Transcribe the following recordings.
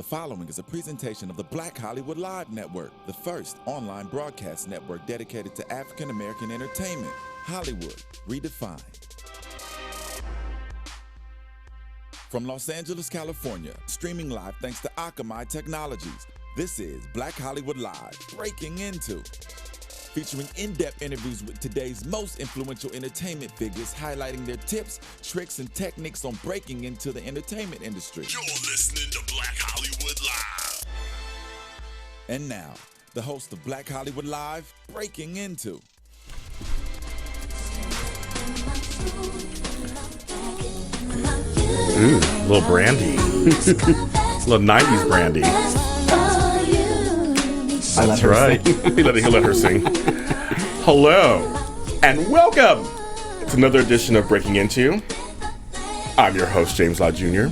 The following is a presentation of the Black Hollywood Live Network, the first online broadcast network dedicated to African American entertainment. Hollywood redefined. From Los Angeles, California, streaming live thanks to Akamai Technologies, this is Black Hollywood Live, Breaking Into, featuring in-depth interviews with today's most influential entertainment figures, highlighting their tips, tricks, and techniques on breaking into the entertainment industry. You're listening to Black Hollywood Live. And now, the host of Black Hollywood Live, Breaking Into. Ooh, a little brandy. A little 90s brandy. That's right. He'll let her sing. Hello, and welcome. It's another edition of Breaking Into. I'm your host, James Lott Jr.,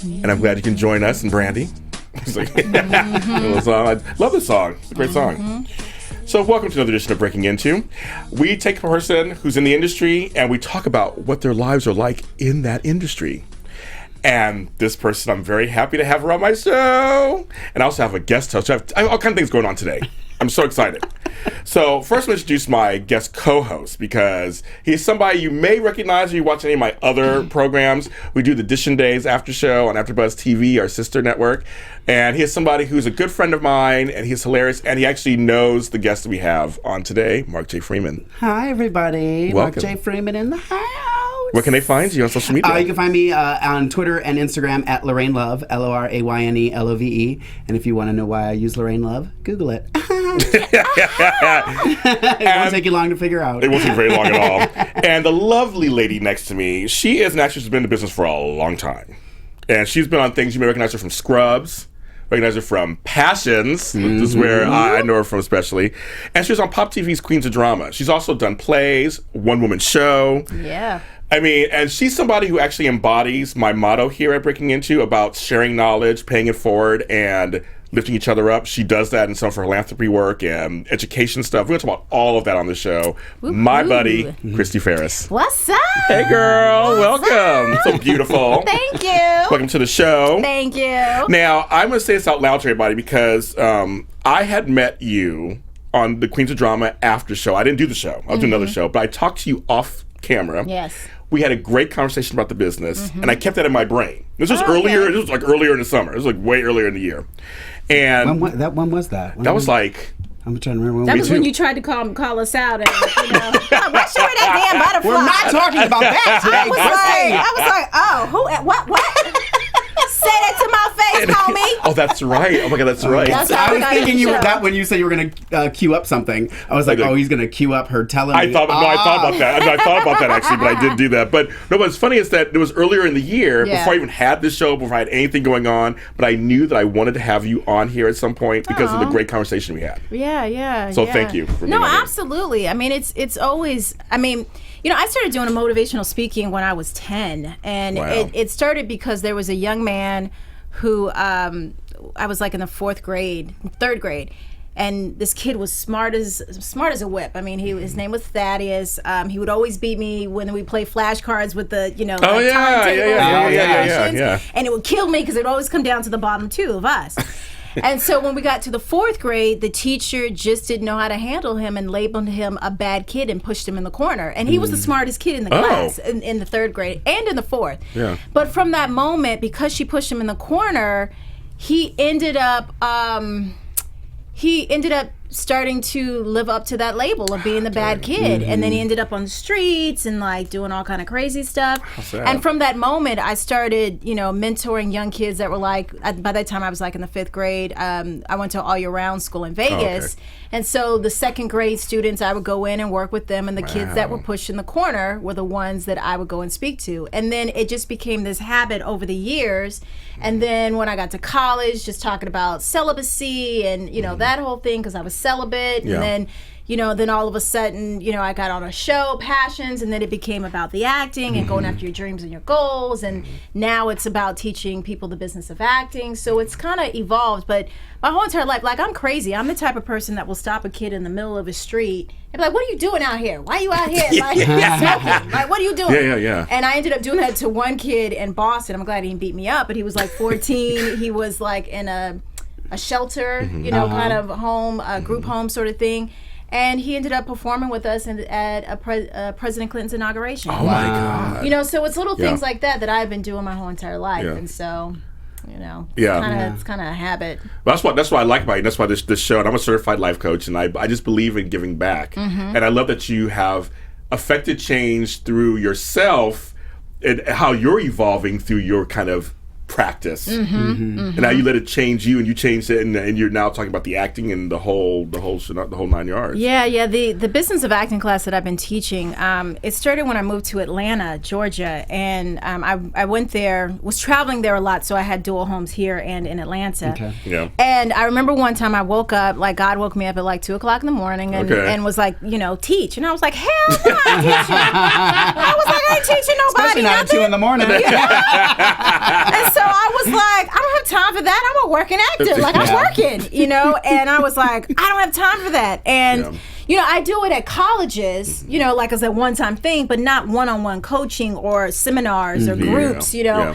and I'm glad you can join us in Brandy. It's like, I love this song. It's a great song. So welcome to another edition of Breaking Into. We take a person who's in the industry, and we talk about what their lives are like in that industry. And this person, I'm very happy to have her on my show. And I also have a guest host. I have all kinds of things going on today. I'm so excited. So first, I'm going to introduce my guest co-host because he's somebody you may recognize if you watch any of my other programs. We do the Audition Days after show on AfterBuzz TV, our sister network. And he is somebody who's a good friend of mine, and he's hilarious, and he actually knows the guest that we have on today, Mark J. Freeman. Hi, everybody. Welcome. Mark J. Freeman in the house. Where can they find you on social media? You can find me on Twitter and Instagram at Lorraine Love, LORAYNE LOVE. And if you want to know why I use Lorraine Love, Google it. It won't take you long to figure out. It won't take very long at all. And the lovely lady next to me, she is an actress who's been in the business for a long time. And she's been on things, you may recognize her from Scrubs, recognize her from Passions, which is where I know her from especially. And she was on Pop TV's Queens of Drama. She's also done plays, one-woman show. Yeah. I mean, and she's somebody who actually embodies my motto here at Breaking Into about sharing knowledge, paying it forward, and lifting each other up. She does that in some of her philanthropy work and education stuff. We're going to talk about all of that on the show. My buddy, Chrystee Pharris. What's up? Hey, girl. Welcome. So beautiful. Thank you. Welcome to the show. Thank you. Now, I'm going to say this out loud to everybody because I had met you on the Queens of Drama after show. I didn't do the show. I'll do another show. But I talked to you off camera. Yes. We had a great conversation about the business, and I kept that in my brain. This was earlier. This was like earlier in the summer. It was like way earlier in the year. And When was that? that was like, I'm trying to remember. That was when you tried to call us out. And, what's your that damn butterfly? We're not talking about that today. I was like, oh, who? What? Say that to my face, homie. oh, that's right. Oh my God, that's right. That's I was thinking you were show. that when you said you were going to queue up something. I was like, Okay. oh, he's going to queue up her telling me. I thought about that. I thought about that actually, but I did do that. But no, what's funny is that it was earlier in the year, before I even had this show, before I had anything going on, but I knew that I wanted to have you on here at some point because of the great conversation we had. Yeah. So thank you for being No, on here. absolutely. I mean, it's always, I started doing a motivational speaking when I was 10. And Wow. it started because there was a young man who I was like in the third grade, and this kid was smart as a whip. I mean, his name was Thaddeus. He would always beat me when we play flashcards with the turntable questions, and it would kill me because it would always come down to the bottom two of us. And so when we got to the fourth grade, the teacher just didn't know how to handle him and labeled him a bad kid and pushed him in the corner. And he was the smartest kid in the class in the third grade and in the fourth. Yeah. But from that moment, because she pushed him in the corner, he ended up starting to live up to that label of being the bad kid. And then he ended up on the streets and like doing all kind of crazy stuff. And from that moment, I started, mentoring young kids that were like, by that time I was like in the fifth grade. I went to all year round school in Vegas. And so the second grade students, I would go in and work with them, and the kids that were pushed in the corner were the ones that I would go and speak to. And then it just became this habit over the years. And then when I got to college, just talking about celibacy and, that whole thing, because I was celibate. Yeah. And then, then all of a sudden, I got on a show, Passions, and then it became about the acting and going after your dreams and your goals. And now it's about teaching people the business of acting. So it's kind of evolved. But my whole entire life, like, I'm crazy. I'm the type of person that will stop a kid in the middle of a street and be like, what are you doing out here? Why are you out here? Like, smoking? Like, what are you doing? Yeah. And I ended up doing that to one kid in Boston. I'm glad he didn't beat me up, but he was like 14. He was like in a shelter, kind of home, a group home sort of thing. And he ended up performing with us at President Clinton's inauguration. Oh my God! So it's little things like that I've been doing my whole entire life, and so, it's kind of a habit. Well, that's what I like about you. That's why this show. And I'm a certified life coach, and I just believe in giving back. And I love that you have affected change through yourself and how you're evolving through your kind of practice, and now you let it change you, and you changed it, and you're now talking about the acting and the whole 9 yards. Yeah. The business of acting class that I've been teaching, it started when I moved to Atlanta, Georgia, and I went there, was traveling there a lot, so I had dual homes here and in Atlanta. Okay. Yeah. And I remember one time I woke up, like God woke me up at like 2:00 in the morning, and was like, teach, and I was like, hell no, I'm teaching. I was like, I ain't teaching nobody. Especially not at 2 in the morning. And so I was like, I don't have time for that. I'm a working actor. Like, I'm working, and I was like, I don't have time for that. And, I do it at colleges, like as a one-time thing, but not one-on-one coaching or seminars or groups, Yeah.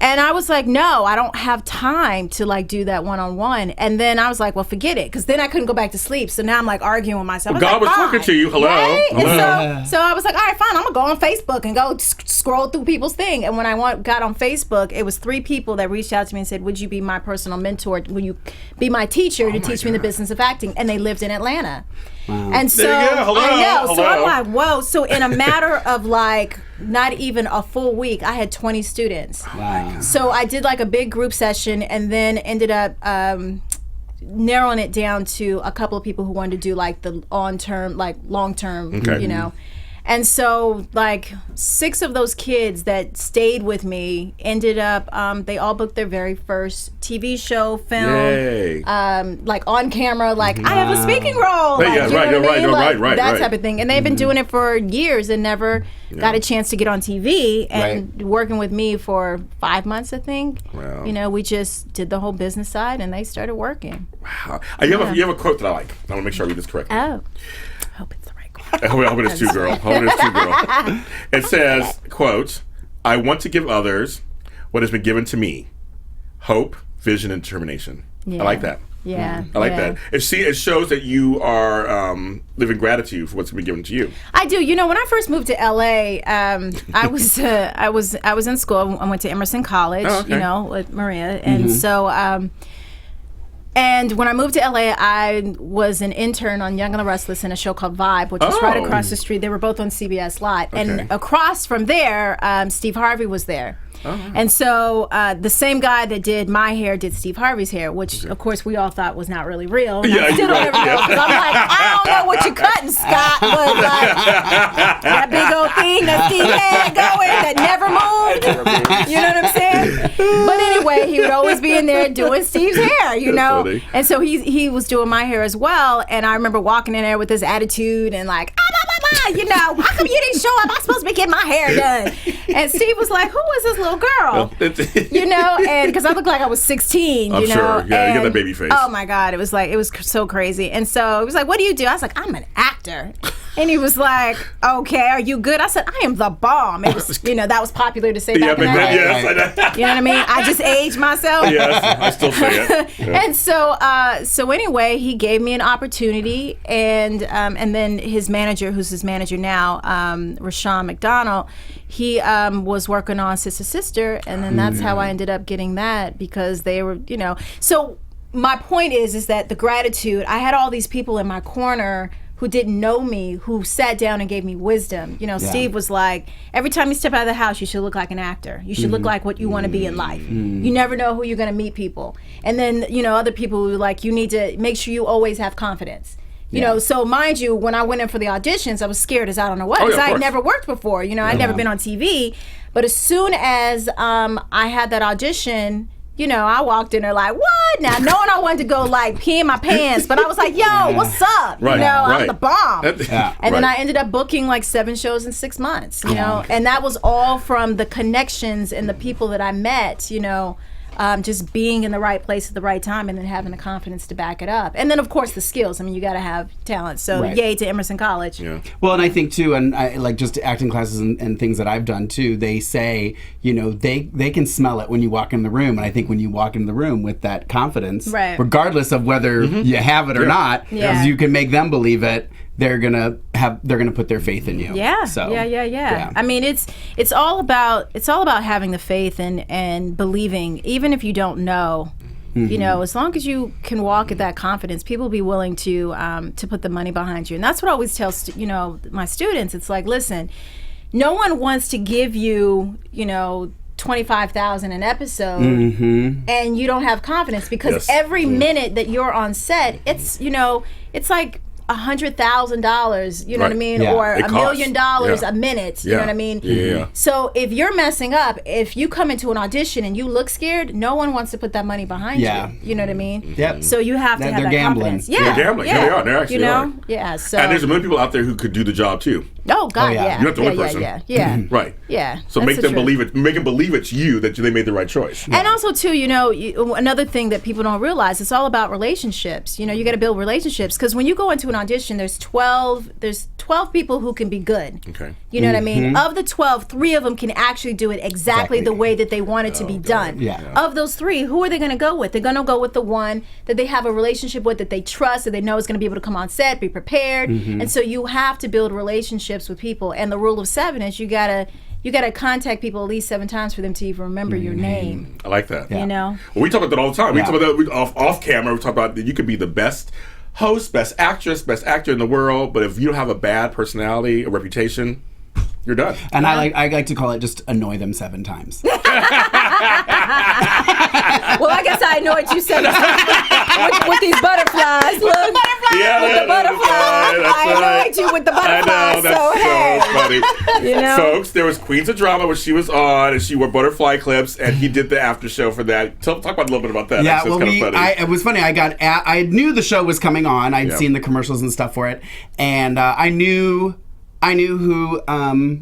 And I was like, no, I don't have time to like do that one-on-one. And then I was like, well, forget it, because then I couldn't go back to sleep. So now I'm like arguing with myself. Well, God was talking to you. Hello. Right? Hello. And so I was like, all right, fine. I'm going to go on Facebook and go scroll through people's thing. And when I got on Facebook, it was 3 people that reached out to me and said, would you be my personal mentor? Will you be my teacher to teach me the business of acting? And they lived in Atlanta. Wow. And so there you go. Hello. I know. Hello. So I'm like, whoa. So in a matter of like not even a full week, I had 20 students. Wow. So I did like a big group session and then ended up narrowing it down to a couple of people who wanted to do like the long-term, And so like 6 of those kids that stayed with me ended up, they all booked their very first TV show, film, like on camera, like I have a speaking role. Right, that type of thing. And they've been doing it for years and never got a chance to get on TV, and working with me for 5 months, I think. Wow. We just did the whole business side and they started working. Wow. You have a quote that I like. I want to make sure I read this correctly. Oh, I hope it's the right quote. I hope it is too, girl. It says, quote, I want to give others what has been given to me. Hope, vision, and determination. I like that. Yeah. I like that. It shows that you are living gratitude for what's been given to you. I do. When I first moved to LA, I was in school. I went to Emerson College, with Maria. And so and when I moved to LA, I was an intern on Young and the Restless in a show called Vibe, which was right across the street. They were both on CBS Lot. And across from there, Steve Harvey was there. And so the same guy that did my hair did Steve Harvey's hair, which of course we all thought was not really real. And I still don't ever know, 'cause I'm like, I don't know what you're cutting, Scott, but like that big old thing that Steve had going that never moved. You know what I'm saying? But anyway, he would always be in there doing Steve's hair, Funny. And so he was doing my hair as well. And I remember walking in there with this attitude and like, how come you didn't show up? I'm supposed to be getting my hair done. And Steve was like, who is this little girl? And because I looked like I was 16, I'm sure. Yeah, you got that baby face. Oh my God, it was so crazy. And so he was like, what do you do? I was like, I'm an actor. And he was like, okay, are you good? I said, I am the bomb. It was, that was popular to say back in that day. Yes. You know what I mean? I just aged myself. Yes, I still say it. Yeah. And so anyway, he gave me an opportunity, and then his manager, who's his manager now, Rashawn McDonald, he was working on Sister Sister, and then that's how I ended up getting that, because they were, So my point is that the gratitude, I had all these people in my corner who didn't know me, who sat down and gave me wisdom. Steve was like, every time you step out of the house, you should look like an actor. You should look like what you want to be in life. You never know who you're going to meet people. And then, other people who like, you need to make sure you always have confidence. So mind you, when I went in for the auditions, I was scared as I don't know what, because I had never worked before. I'd never been on TV. But as soon as I had that audition, I walked in there like, what? Now, knowing I wanted to go like pee in my pants, but I was like, yo, what's up? Right, I'm the bomb. Yeah. And then I ended up booking like 7 shows in 6 months, and that was all from the connections and the people that I met, just being in the right place at the right time and then having the confidence to back it up. And then, of course, the skills. I mean, you got to have talent. So, yay to Emerson College. Yeah. Well, and I think, too, and I, like just acting classes and things that I've done, too, they say, they can smell it when you walk in the room. And I think when you walk in the room with that confidence, regardless of whether you have it or not, you can make them believe it. They're gonna put their faith in you. Yeah. So, yeah. I mean, it's all about having the faith and believing, even if you don't know. As long as you can walk with that confidence, people will be willing to put the money behind you. And that's what I always tell my students. It's like, listen, no one wants to give you $25,000 an episode, and you don't have confidence because every minute that you're on set, it's like $100,000, you know what I mean, or $1 million a minute, you know what I mean. Yeah. So if you're messing up, if you come into an audition and you look scared, no one wants to put that money behind you. You know what I mean. Yep. So you have to have that gambling. confidence. Yeah, they're gambling. Yeah, they are. They actually are. Yeah. So and there's a million people out there who could do the job too. Oh God, yeah. You're not the only person. Yeah. Right. Yeah. So make them believe it. Make them believe it's you that they made the right choice. And also too, another thing that people don't realize, it's all about relationships. You got to build relationships because when you go into an audition, there's 12 people who can be good. Okay. You know what I mean? Of the 12, 3 of them can actually do it exactly the way that they want it to be done. Yeah. Of those 3, who are they going to go with? They're going to go with the one that they have a relationship with, that they trust, that they know is going to be able to come on set, be prepared. And so you have to build relationships with people. And the rule of 7 is you gotta contact people at least 7 times for them to even remember your name. I like that. Well, we talk about that all the time. We talk about that off camera. We talk about that you could be the best host, best actress, best actor in the world, but if you don't have a bad personality, a reputation, you're done. And I like to call it just annoy them 7 times. Well, I guess I annoyed you 7 times with these butterflies. Look, with the butterflies. I annoyed you with the butterflies. I know, that's so funny. funny. Folks, there was Queens of Drama where she was on, and she wore butterfly clips, and he did the after show for that. Talk about a little bit about that. Yeah, well, it was funny. I knew the show was coming on. I'd seen the commercials and stuff for it, and I knew who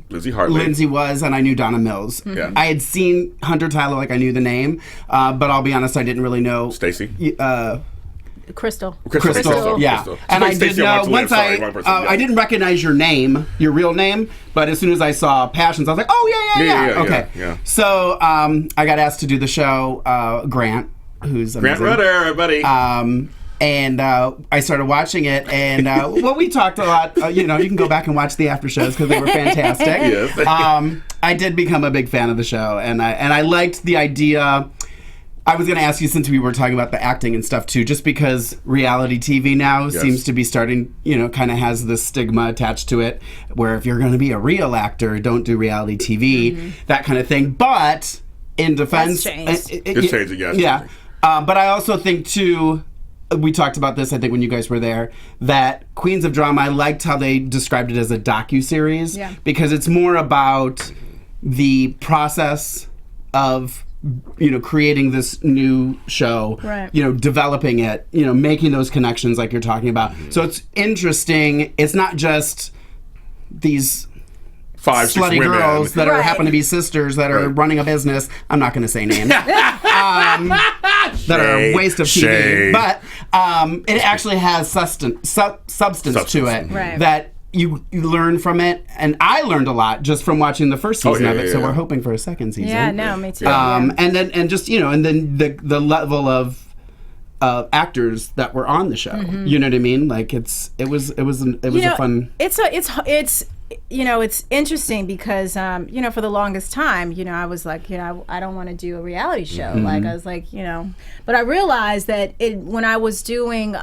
Lindsay was, and I knew Donna Mills. Yeah. I had seen Hunter Tyler, like I knew the name, but I'll be honest, I didn't really know Stacy. Crystal. Yeah. And I did know once I didn't recognize your name, your real name, but as soon as I saw Passions, I was like, oh yeah. Okay. Yeah. So I got asked to do the show. Grant, who's amazing. Grant Rudder, everybody. And I started watching it, and we talked a lot. You can go back and watch the after shows because they were fantastic. Yes. I did become a big fan of the show, and I liked the idea. I was going to ask you, since we were talking about the acting and stuff too, just because reality TV now seems to be starting, kind of has this stigma attached to it, where if you're going to be a real actor, don't do reality TV, that kind of thing. But in defense, it's changing, yes. Yeah. But I also think too, we talked about this, I think, when you guys were there, that Queens of Drama, I liked how they described it as a docuseries, because it's more about the process of creating this new show, developing it, making those connections like you're talking about. So it's interesting. It's not just these 5, 6 slutty women girls that happen to be sisters that are running a business. I'm not going to say names. That are a waste of TV. But it actually has substance to it that you learn from it. And I learned a lot just from watching the first season of it. So we're hoping for a second season. Yeah, no, me too. And then the level of actors that were on the show. You know what I mean? Like it was a fun. It's interesting because for the longest time, I was like, I don't want to do a reality show. Like I was like, but I realized that when I was doing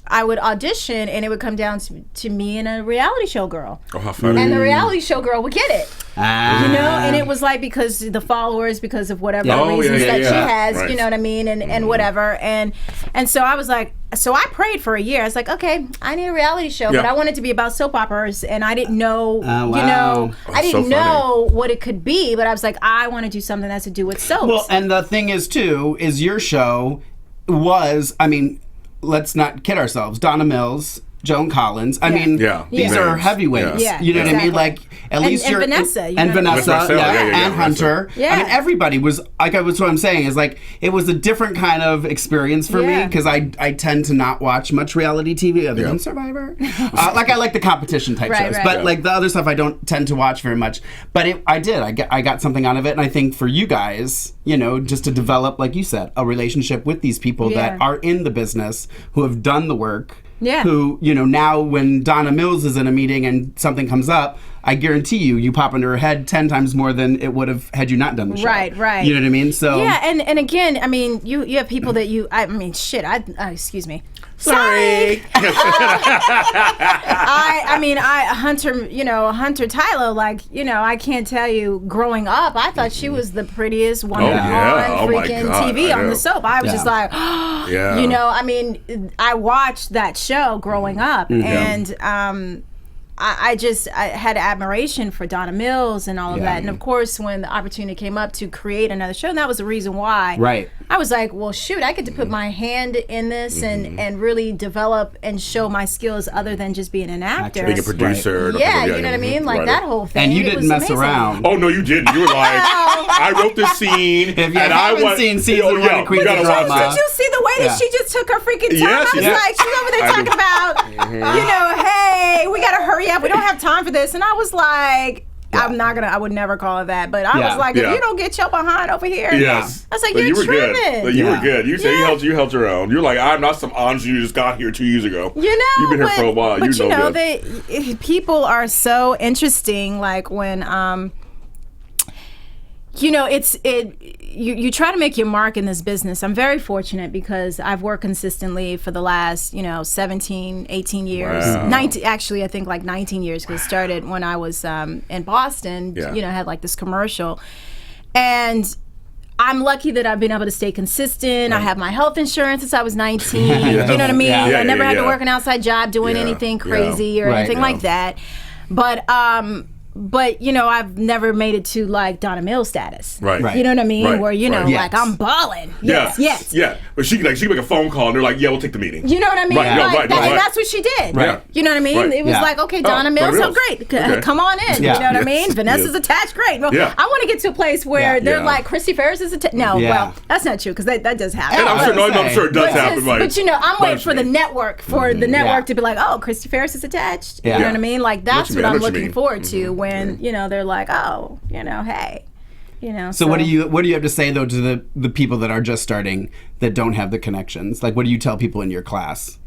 I would audition, and it would come down to me and a reality show girl. Oh, how funny. And the reality show girl would get it. You know, and it was like because the followers, because of whatever reasons that she has, you know what I mean, and whatever. And so I was like, so I prayed for a year. I was like, okay, I need a reality show, but I wanted it to be about soap operas, and I didn't know, you know, I didn't know what it could be, but I was like, I want to do something that has to do with soaps. Well, and the thing is, too, is your show was, I mean, let's not kid ourselves, Donna Mills, Joan Collins. I mean, these are heavyweights. Yeah, you know what I mean? Like, at least and you're... Vanessa. And Vanessa, and Hunter. Yeah. I mean, everybody was... Like, that's what I'm saying, is like, it was a different kind of experience for me, because I tend to not watch much reality TV other than Survivor. Like, I like the competition type shows. But, like, the other stuff I don't tend to watch very much. But I got something out of it, and I think for you guys, you know, just to develop, like you said, a relationship with these people that are in the business, who have done the work, who, you know, now when Donna Mills is in a meeting and something comes up, I guarantee you pop into her head 10 times more than it would have had you not done the show. Right. You know what I mean? So yeah, and again, I mean, you have people that excuse me. Sorry. Hunter Tyler, like, you know, I can't tell you, growing up, I thought she was the prettiest woman on freaking TV on the soap. I was just like, you know, I mean, I watched that show growing up, and I had admiration for Donna Mills and all of that. And of course, when the opportunity came up to create another show, and that was the reason why. Right. I was like, well, shoot, I get to put my hand in this and really develop and show my skills other than just being an actor. Being a producer. Yeah, you know what I mean? Like that whole thing. And you didn't mess around. Oh, no, you didn't. You were like, I wrote this scene. If you haven't seen season 1 of Queens of Drama. Did you see the way that she just took her freaking time? Yes, I was like, she's over there talking about, you know, hey, we got to hurry up. We don't have time for this. And I was like, I would never call it that, but I was like, if you don't get your behind over here, I was like, you're tripping. Good. You were good. You said you held your own. You're like, I'm not some ingenue who just got here 2 years ago. You know, you've been here for a while. But you know, people are so interesting. Like when, you know, you try to make your mark in this business. I'm very fortunate because I've worked consistently for the last, 17, 18 years. Wow. 19, actually, I think like 19 years, because it started when I was in Boston, had like this commercial. And I'm lucky that I've been able to stay consistent. I have my health insurance since I was 19. You know what I mean? I never had to work an outside job doing anything crazy or anything like that. But, you know, I've never made it to, like, Donna Mills status. Right. You know what I mean? Right. Where, you know, like, I'm balling. Yes. Yeah. But she can make a phone call, and they're like, we'll take the meeting. You know what I mean? And that's what she did. Right. You know what I mean? It was like, okay, Donna Mills, great. Come on in. You know what I mean? Vanessa's attached, great. Well, I want to get to a place where they're like, Chrystee Pharris is attached. No, well, that's not true, because that does happen. And I'm sure it does happen. But, you know, I'm waiting for the network, to be like, oh, Chrystee Pharris is attached. You know what I mean? Like, that's what I'm looking forward to when, you know, they're like, oh, you know, hey, you know. So what do you have to say though to the people that are just starting that don't have the connections? Like, what do you tell people in your class?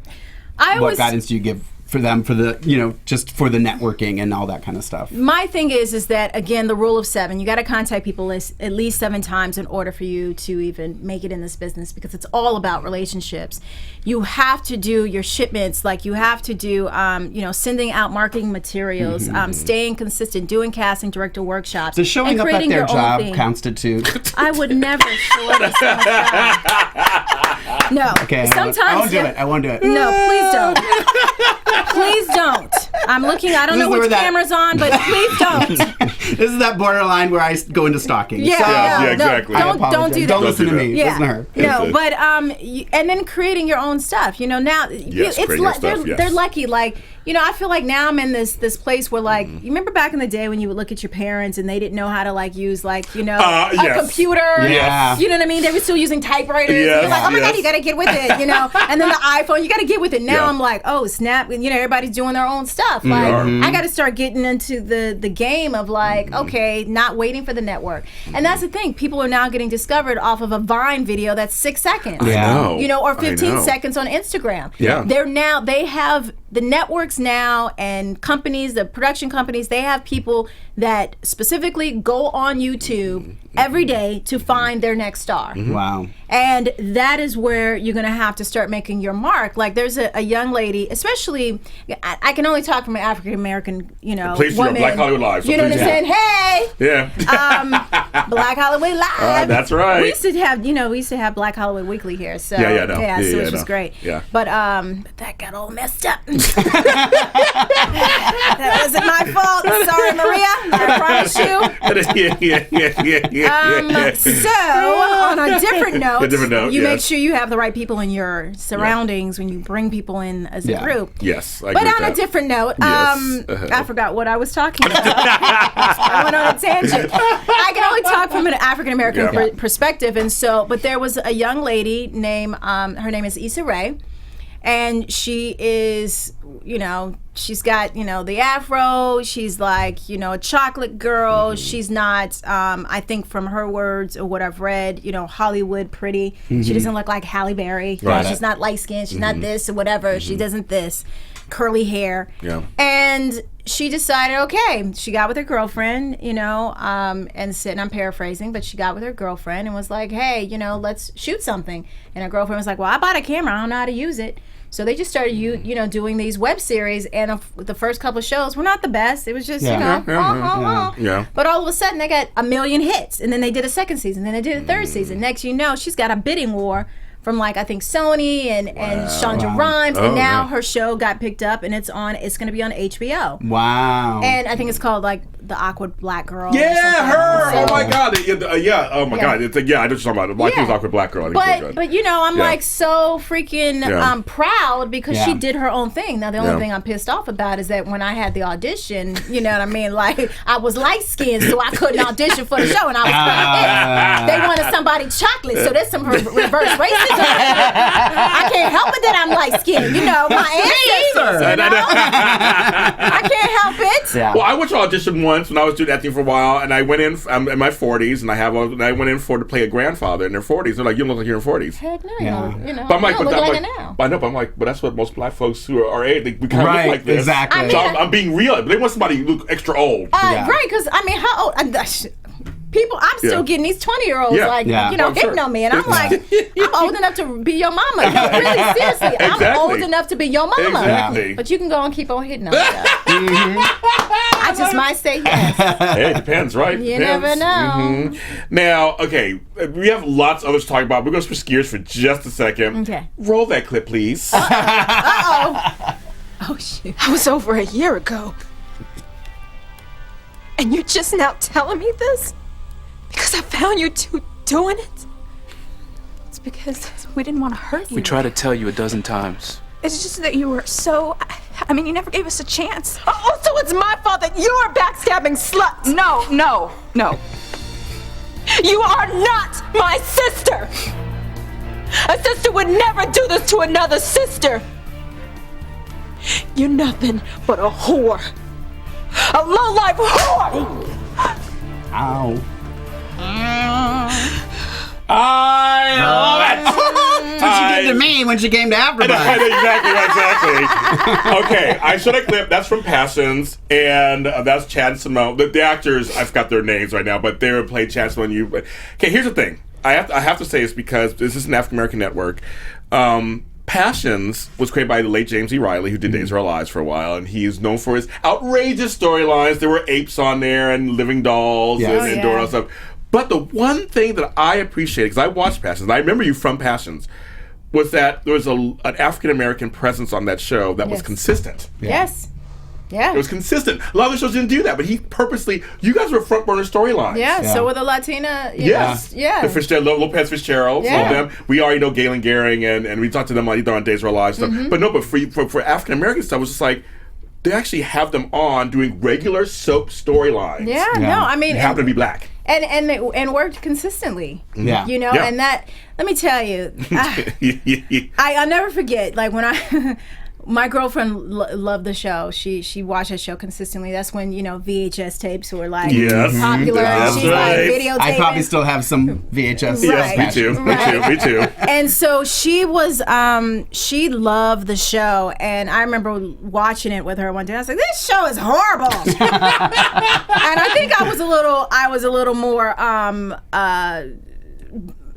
What guidance do you give for them for the, you know, just for the networking and all that kind of stuff? My thing is that, again, the rule of 7, you got to contact people at least 7 times in order for you to even make it in this business, because it's all about relationships. You have to do your shipments, like you have to do, you know, sending out marketing materials, staying consistent, doing casting director workshops. Does showing up at their job constitute? I would never show up at someone's job. No. Okay. Sometimes I won't do it. No, please don't. Please don't. I'm looking. I don't know which camera's on, but please don't. This is that borderline where I go into stalking. Yeah, exactly. Don't do that. Don't listen to me. Yeah. Listen to her. No, but and then creating your own stuff. You know, now they're lucky. Like, you know, I feel like now I'm in this place where, like, you remember back in the day when you would look at your parents and they didn't know how to, like, use, like, you know, a computer. Yeah. You know what I mean? They were still using typewriters. Yes, You're like, oh my God, you got to get with it, you know? And then the iPhone, you got to get with it. Now I'm like, oh, snap. You know, everybody's doing their own stuff. Like, I got to start getting into the game of, like, okay, not waiting for the network. And that's the thing. People are now getting discovered off of a Vine video that's 6 seconds. I know. You know, or 15 seconds on Instagram. Yeah. They have the networks now and companies, the production companies, they have people that specifically go on YouTube every day to find their next star. Wow. And that is where you're going to have to start making your mark. Like there's a young lady, especially, I can only talk from an African-American, Please, woman. Black Hollywood Live. So you know what I'm saying? Hey! Yeah. Black Hollywood Live. That's right. We used to have Black Hollywood Weekly here. So, which was great. Yeah. But that got all messed up. That wasn't my fault. Sorry, Maria. I promise you. So, on a different note, you make sure you have the right people in your surroundings when you bring people in as a group. Yes, I but agree on with a different note, I forgot what I was talking about. I went on a tangent. I can only talk from an African American perspective, and so, but there was a young lady named, her name is Issa Rae. And she is, she's got, the afro. She's like, a chocolate girl. She's not, I think from her words or what I've read, Hollywood pretty. She doesn't look like Halle Berry. Right. She's not light skinned. She's not this or whatever. She doesn't this. Curly hair. Yeah. And she decided, okay, she got with her girlfriend, and said, and I'm paraphrasing, but she got with her girlfriend and was like, hey, let's shoot something. And her girlfriend was like, well, I bought a camera. I don't know how to use it. So they just started, doing these web series, and the first couple of shows were not the best. It was just, But all of a sudden, they got 1 million hits, and then they did a second season, then they did a third season. Next, she's got a bidding war from I think Sony and Shonda Rhimes, and now her show got picked up, and it's going to be on HBO. Wow. And I think it's called The Awkward Black Girl. Yeah, her. So, oh my God. Oh my God. It's I know what you're talking about. Like she was Awkward Black Girl. But I'm like so freaking proud because she did her own thing. Now the only thing I'm pissed off about is that when I had the audition, you know what I mean? Like I was light skinned, so I couldn't audition for the show, and I was they wanted somebody chocolate, so there's some reverse racism. I can't help it that I'm light skinned. My ancestors. I can't help it. Yeah. Well, I went to audition once when I was doing acting for a while, and I went in. I'm in my 40s, and I went in to play a grandfather in their 40s. They're like, "You don't look like you're in your 40s." Heck no, But I'm like, but that's what most black folks who are our age, we kind of look like this. Exactly. So I'm being real, but they want somebody who look extra old. Right? Because how old? I'm still getting these 20-year-olds hitting on me, and I'm like, I'm old enough to be your mama. No, really, seriously, Exactly. I'm old enough to be your mama. Exactly. But you can go and keep on hitting on me. I just might say yes. Hey, it depends, right? You never know. Now, okay, we have lots of others to talk about. We're going to switch gears for just a second. Okay. Roll that clip, please. Uh-oh. Oh, shit. That was over a year ago. And you're just now telling me this? Because I found you two doing it? It's because we didn't want to hurt you. We tried to tell you a dozen times. It's just that you were so... you never gave us a chance. Oh, so it's my fault that you're a backstabbing slut. No. You are not my sister. A sister would never do this to another sister. You're nothing but a whore. A low-life whore. Ow. I love it. What she did to me when she came to Africa. Exactly. Okay, I showed a clip. That's from Passions, and that's Chad and Simone. The actors, I forgot their names right now, but they were played Chad and Simone. Okay, here's the thing. I have to say this because this is an African American network. Passions was created by the late James E. Riley, who did Days of Our Lives for a while, and he's known for his outrageous storylines. There were apes on there and living dolls and doing all stuff. But the one thing that I appreciated, because I watched Passions, and I remember you from Passions, was that there was an African-American presence on that show that was consistent. Yes. Yeah. It was consistent. A lot of the shows didn't do that, but he purposely, you guys were front burner storylines. Yeah, so were the Latina. Yes. Yeah. The Fitzgerald, Lopez Fitzgerald, some of them. We already know Galen Gehring, and we talked to them either on Days of Our Lives stuff. But no, but for African-American stuff, it was just like, they actually have them on doing regular soap storylines. Yeah, no, I mean... They happen to be black. And worked consistently. Yeah. And that, let me tell you, I'll never forget, like when My girlfriend loved the show. She watched that show consistently. That's when, VHS tapes were like popular. That's She's like videotaping. I probably still have some VHS. Right. Me too. Me too. And so she was, she loved the show. And I remember watching it with her one day. I was like, this show is horrible. And I think I was a little more,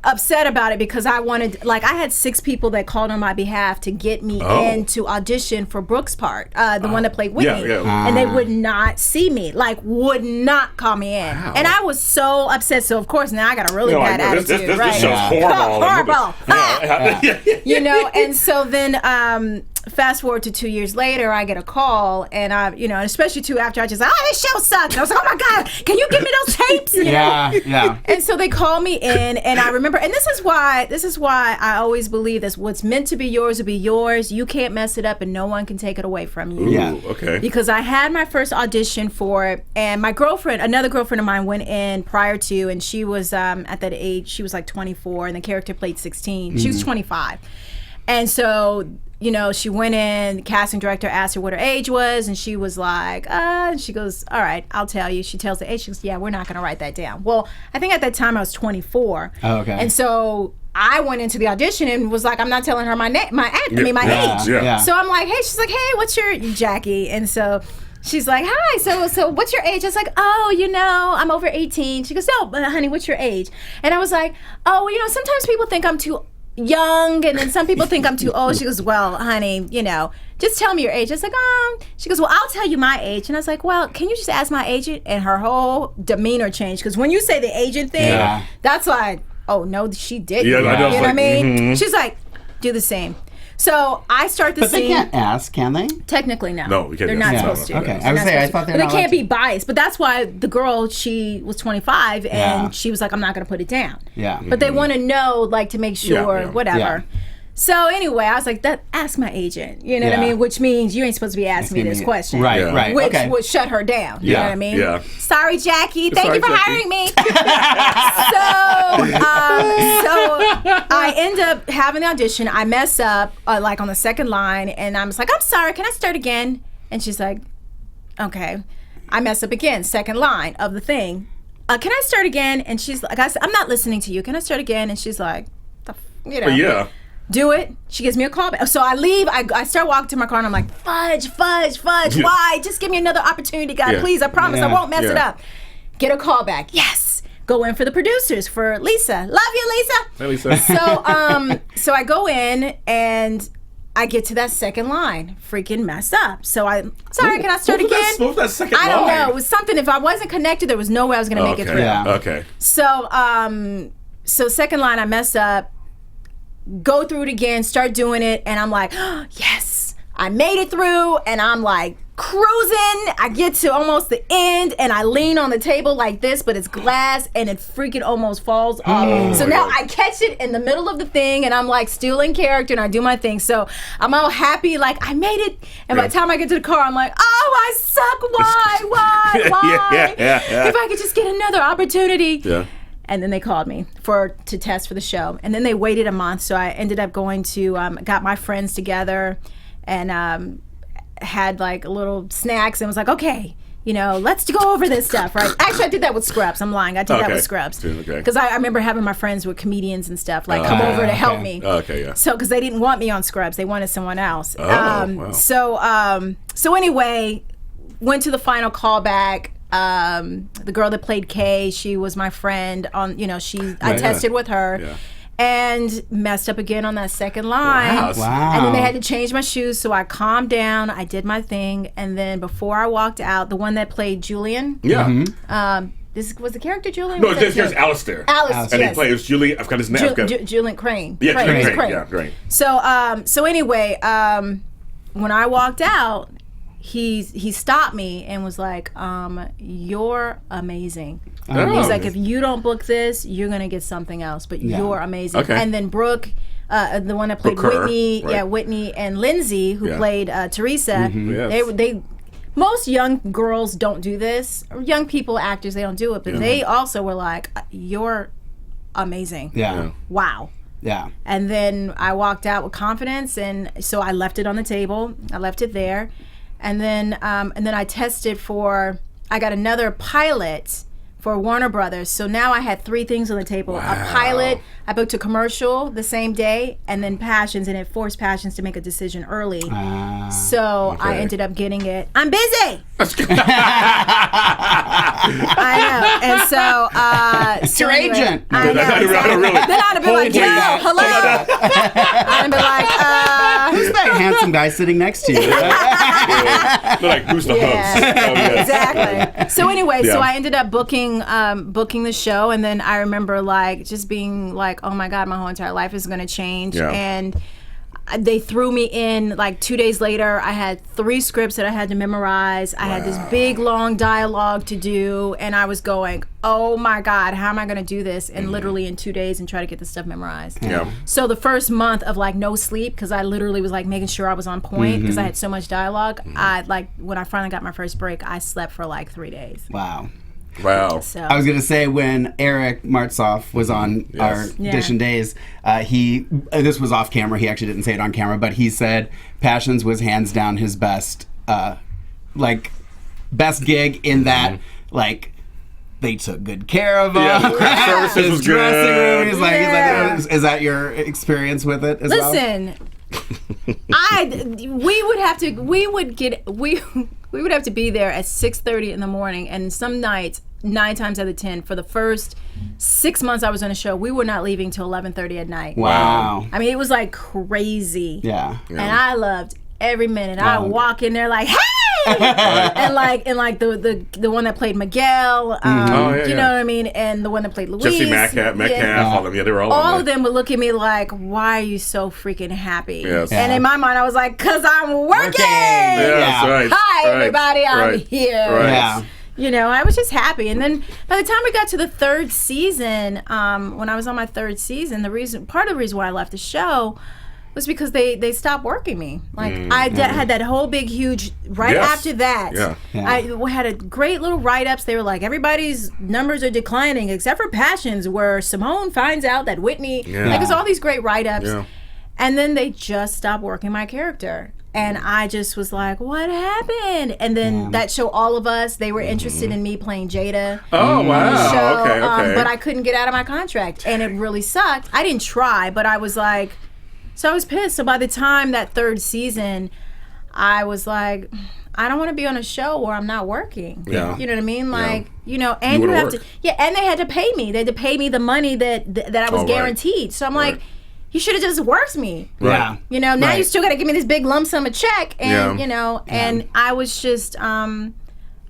upset about it because I wanted, I had 6 people that called on my behalf to get me in to audition for Brooke's part, the one that played Whitney. And they would not see me, would not call me in. Wow. And I was so upset. So, of course, now I got a really bad attitude. This show's horrible. And so then, fast forward to 2 years later, I get a call, and especially too after I just this show sucks. I was like, oh my God, can you give me those tapes? Yeah. And so they call me in, and I remember, and this is why I always believe this: what's meant to be yours will be yours. You can't mess it up, and no one can take it away from you. Yeah. Okay. Because I had my first audition for it, and my girlfriend, another girlfriend of mine, went in prior to, and she was at that age, she was 24, and the character played 16. She was 25, and so. She went in, the casting director asked her what her age was, and she was like, and she goes, all right, I'll tell you. She tells the age, she goes, yeah, we're not going to write that down. Well, I think at that time I was 24. Oh, okay. And so I went into the audition and was like, I'm not telling her my age. Yeah. So I'm like, hey, she's like, hey, what's your, Jackie? And so she's like, hi, so what's your age? I was like, I'm over 18. She goes, no, honey, what's your age? And I was like, sometimes people think I'm too young, and then some people think I'm too old. She goes, well, honey, just tell me your age. I was like, she goes, well, I'll tell you my age. And I was like, well, can you just ask my agent? And her whole demeanor changed, because when you say the agent thing, that's like, oh no, she didn't. Yeah, you know what I mean? She's like, do the same. So I start the But scene. they can't ask, can they? Technically, no. No, we can't. They're not supposed to. Okay, I was saying, I thought they were But not they can't allowed be biased. But that's why the girl, she was 25, and Yeah. she was like, I'm not going to put it down. Yeah. But they want to know, to make sure, Yeah. whatever. Yeah. So anyway, I was like, ask my agent. You know what I Yeah. mean? Which means you ain't supposed to be asking me this question. Right, Yeah. right. Which Okay. would shut her down. You know what I mean? Yeah. Sorry, Jackie. Thank Sorry, you for Jackie. hiring me. So I end up having the audition. I mess up, on the second line, and I'm just like, I'm sorry, can I start again? And she's like, okay. I mess up again, second line of the thing. Can I start again? And she's like, I'm not listening to you. Can I start again? And she's like, Yeah. do it. She gives me a call back. So I leave. I start walking to my car, and I'm like, fudge. Why? Just give me another opportunity, God, Yeah. please. I promise I won't mess it Yeah. up. Get a call back. Yes. Go in for the producers, for Lisa. Love you, Lisa. Hey, Lisa. So I go in, and I get to that second line, freaking mess up. So sorry, can I start again? What was that second I don't line? know. It was something. If I wasn't connected, there was no way I was going to make it through. Yeah. Okay. So second line, I mess up. Go through it again, start doing it, and I'm like, oh, yes, I made it through, and I'm like cruising. I get to almost the end, and I lean on the table like this, but it's glass, and it freaking almost falls off. So now I catch it in the middle of the thing, and I'm like still in character, and I do my thing. So I'm all happy, like I made it, and by the time I get to the car, I'm like, oh, I suck. Why? Yeah. If I could just get another opportunity. Yeah. And then they called me to test for the show. And then they waited a month. So I ended up going to, got my friends together and had little snacks and was like, okay, let's go over this stuff, right? Actually, I did that with Scrubs. I'm lying. I did that with Scrubs. Okay. Because I remember having my friends with comedians and stuff, come over to help me. Okay, yeah. So, because they didn't want me on Scrubs. They wanted someone else. Wow. So anyway, went to the final callback. The girl that played Kay, she was my friend on, I tested with her and messed up again on that second line. Wow. And then they had to change my shoes, so I calmed down, I did my thing, and then before I walked out, the one that played Julian. Yeah. This was the character Julian? No, Was that here's Julian? Alistair. Alice, And yes. he plays Julie. I've got his name. Julian Crane. Yeah, Crane. Crane. Yeah, Crane. So anyway, when I walked out, he stopped me and was like, you're amazing. Oh. He's like, if you don't book this, you're gonna get something else, but you're amazing. Okay. And then Brooke, the one that played Brooke Kerr, Whitney, right. Whitney and Lindsay, who played Teresa, Yes. they most young girls don't do this. Young people, actors, they don't do it, but they also were like, you're amazing. Yeah. Wow. Yeah. And then I walked out with confidence, and so I left it on the table. I left it there. And then I tested for, I got another pilot for Warner Brothers. So now I had 3 things on the table. Wow. A pilot, I booked a commercial the same day, and then Passions, and it forced Passions to make a decision early. So I ended up getting it. I'm busy! I know. And so... it's your agent. I know. Really. Then I'd have been like, yo, hello! I'd be like, who's that handsome guy sitting next to you? They're like, who's the host? Exactly. So anyway, so I ended up booking the show, and then I remember like just being like, oh my God, my whole entire life is going to change. And they threw me in like 2 days later. I had 3 scripts that I had to memorize. I had this big long dialogue to do, and I was going, oh my God, how am I going to do this? And literally in 2 days and try to get this stuff memorized. So the first month of like no sleep, because I literally was like making sure I was on point because I had so much dialogue. I like when I finally got my first break, I slept for like 3 days. Wow. So. I was going to say, when Eric Martzoff was on our audition days, this was off camera, he actually didn't say it on camera, but he said Passions was hands down his best gig in that, like, they took good care of him. Services was dressing good. room. He's like, is that your experience with it as well? Listen, we would have to be there at 6:30 in the morning, and some nights 9 times out of 10 for the first 6 months I was on the show, we were not leaving till 11:30 at night. Wow. I mean, it was like crazy. Yeah. And I loved every minute. I would walk in there like, hey! and like the one that played Miguel, you know what I mean, and the one that played Louise, Jesse Metcalf, all them. Yeah, they were all of them would look at me like, why are you so freaking happy? Yes. And in my mind, I was like, cause I'm working. Yes, right. Hi, everybody, I'm here. Right. Yeah. You know, I was just happy. And then by the time we got to the 3rd season, when I was on my 3rd season, part of the reason why I left the show was because they stopped working me. Like I had that whole big huge after that. I had a great little write-ups. They were like, everybody's numbers are declining except for Passions, where Simone finds out that Whitney. Like, it's all these great write-ups. And then they just stopped working my character. And I just was like, what happened? And then that show, All of Us, they were interested in me playing Jada. Oh, wow. Show, okay. But I couldn't get out of my contract. And it really sucked. I didn't try, but I was like, so I was pissed. So by the time that 3rd season, I was like, I don't want to be on a show where I'm not working. Yeah. You know what I mean? Like, you know, and you have to, and they had to pay me. They had to pay me the money that I was guaranteed. So I'm like, you should have just worked me. Yeah. You know, now you still got to give me this big lump sum of check. And, you know, and I was just, I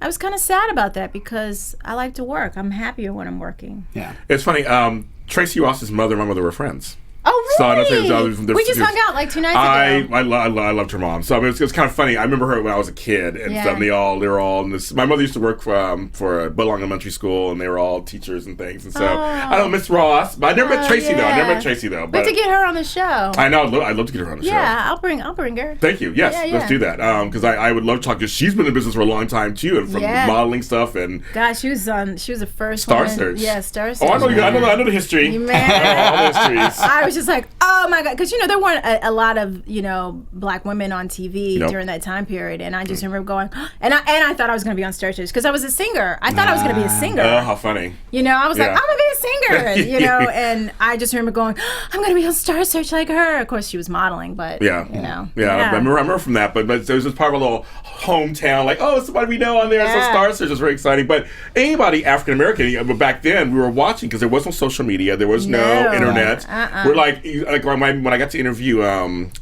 was kind of sad about that because I like to work. I'm happier when I'm working. Yeah. It's funny. Tracy Ross's mother and my mother were friends. Oh, really? So we just hung out like 2 nights ago. I loved her mom. So I mean, it was kind of funny. I remember her when I was a kid, and stuff, they were all in this. My mother used to work for Butler Elementary School, and they were all teachers and things. And so I don't miss Ross, but I never met Tracy though. I never met Tracy though. But to get her on the show. I know. I'd love to get her on the show. Yeah, I'll bring her. Thank you. Yes, let's do that. Because I would love to talk. Because she's been in business for a long time too, and from modeling stuff and. Gosh, she was the first Star one. Search. Yeah, Star Search. Oh, I know the history. Man. All the histories. I was just like, oh my God, because you know there weren't a lot of black women on TV during that time period, and I just remember going, and I thought I was going to be on Star Search because I was a singer. I thought I was going to be a singer. Oh, how funny! You know, I was like, I'm going to be a singer. You know, and I just remember going, I'm going to be on Star Search like her. Of course, she was modeling, but you know, I remember from that. But it was just part of a little hometown, like, oh, somebody we know on there. So Star Search is very exciting. But anybody African American, but back then we were watching because there was no social media, there was no internet. We're like when I got to interview